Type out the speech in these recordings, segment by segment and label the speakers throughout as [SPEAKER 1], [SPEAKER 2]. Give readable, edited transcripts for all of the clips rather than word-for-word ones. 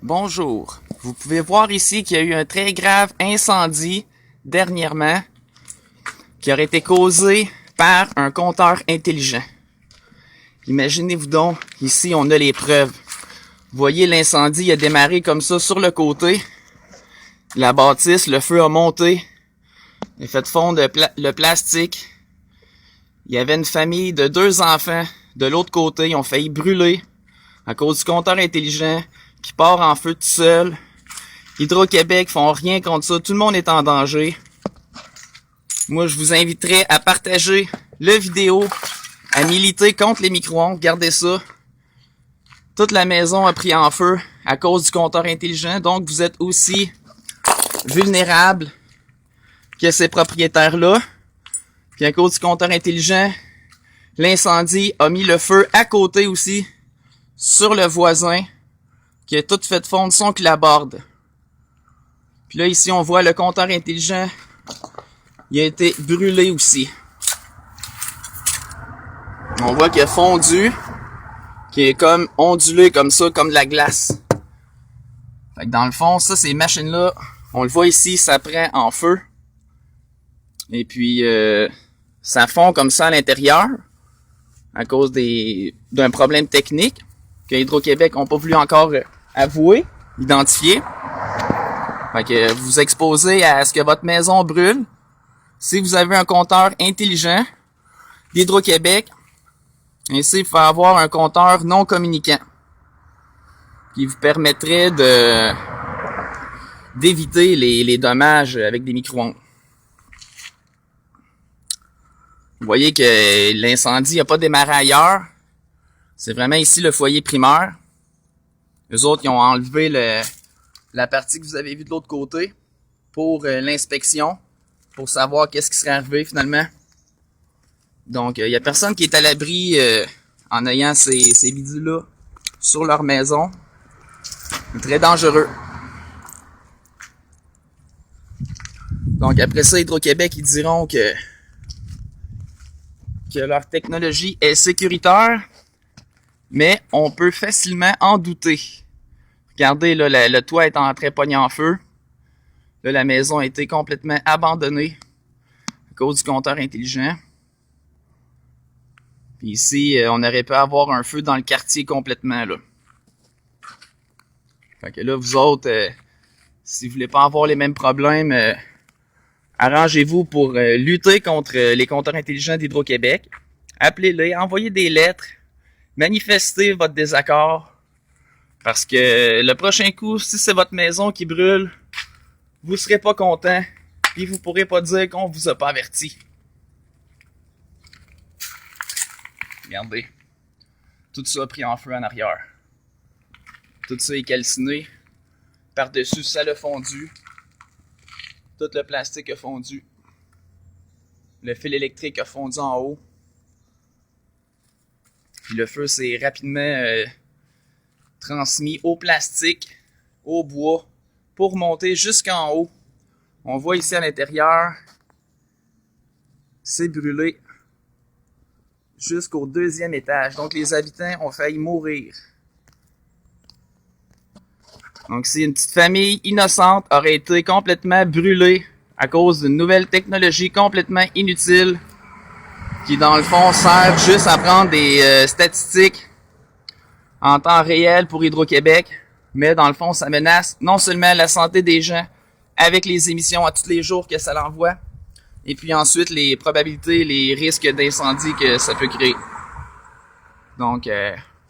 [SPEAKER 1] Bonjour. Vous pouvez voir ici qu'il y a eu un très grave incendie dernièrement qui aurait été causé par un compteur intelligent. Imaginez-vous donc, ici on a les preuves. Vous voyez l'incendie a démarré comme ça sur le côté. La bâtisse, le feu a monté. Il a fait fondre le plastique. Il y avait une famille de 2 enfants de l'autre côté. Ils ont failli brûler à cause du compteur intelligent qui part en feu tout seul. Hydro-Québec font rien contre ça. Tout le monde est en danger. Moi, je vous inviterai à partager le vidéo, à militer contre les micro-ondes. Regardez ça. Toute la maison a pris en feu à cause du compteur intelligent. Donc, vous êtes aussi vulnérable que ces propriétaires-là. Puis à cause du compteur intelligent, l'incendie a mis le feu à côté aussi, sur le voisin, qui a tout fait fondre son clapboard. Puis là, ici, on voit le compteur intelligent, il a été brûlé aussi. On voit qu'il a fondu, qui est comme ondulé comme ça, comme de la glace. Fait que dans le fond, ça, ces machines-là, on le voit ici, ça prend en feu. Et puis, ça fond comme ça à l'intérieur, à cause d'un problème technique que Hydro-Québec n'ont pas voulu encore avouer, identifier. Fait que vous exposez à ce que votre maison brûle. Si vous avez un compteur intelligent d'Hydro-Québec, ainsi il faut avoir un compteur non communicant qui vous permettrait d'éviter les dommages avec des micro-ondes. Vous voyez que l'incendie n'a pas démarré ailleurs. C'est vraiment ici le foyer primaire. Eux autres, ils ont enlevé la partie que vous avez vue de l'autre côté pour l'inspection, pour savoir qu'est-ce qui serait arrivé finalement. Donc, il n'y a personne qui est à l'abri en ayant ces bidules-là sur leur maison. C'est très dangereux. Donc, après ça, Hydro-Québec, ils diront que leur technologie est sécuritaire, mais on peut facilement en douter. Regardez, là, le toit est en train de pogner en feu. Là, la maison a été complètement abandonnée à cause du compteur intelligent. Puis ici, on aurait pu avoir un feu dans le quartier complètement, là. Fait que là, vous autres, si vous voulez pas avoir les mêmes problèmes, arrangez-vous pour lutter contre les compteurs intelligents d'Hydro-Québec. Appelez-les, envoyez des lettres, manifestez votre désaccord. Parce que le prochain coup, si c'est votre maison qui brûle, vous serez pas content et vous pourrez pas dire qu'on vous a pas averti. Regardez. Tout ça a pris en feu en arrière. Tout ça est calciné. Par-dessus, ça a fondu. Tout le plastique a fondu. Le fil électrique a fondu en haut. Puis le feu s'est rapidement transmis au plastique, au bois, pour monter jusqu'en haut. On voit ici à l'intérieur, c'est brûlé jusqu'au 2e étage. Donc les habitants ont failli mourir. Donc si une petite famille innocente aurait été complètement brûlée à cause d'une nouvelle technologie complètement inutile qui dans le fond sert juste à prendre des statistiques en temps réel pour Hydro-Québec, mais dans le fond ça menace non seulement la santé des gens avec les émissions à tous les jours que ça l'envoie, et puis ensuite les probabilités, les risques d'incendie que ça peut créer. Donc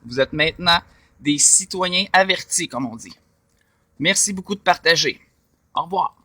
[SPEAKER 1] vous êtes maintenant des citoyens avertis, comme on dit. Merci beaucoup de partager. Au revoir.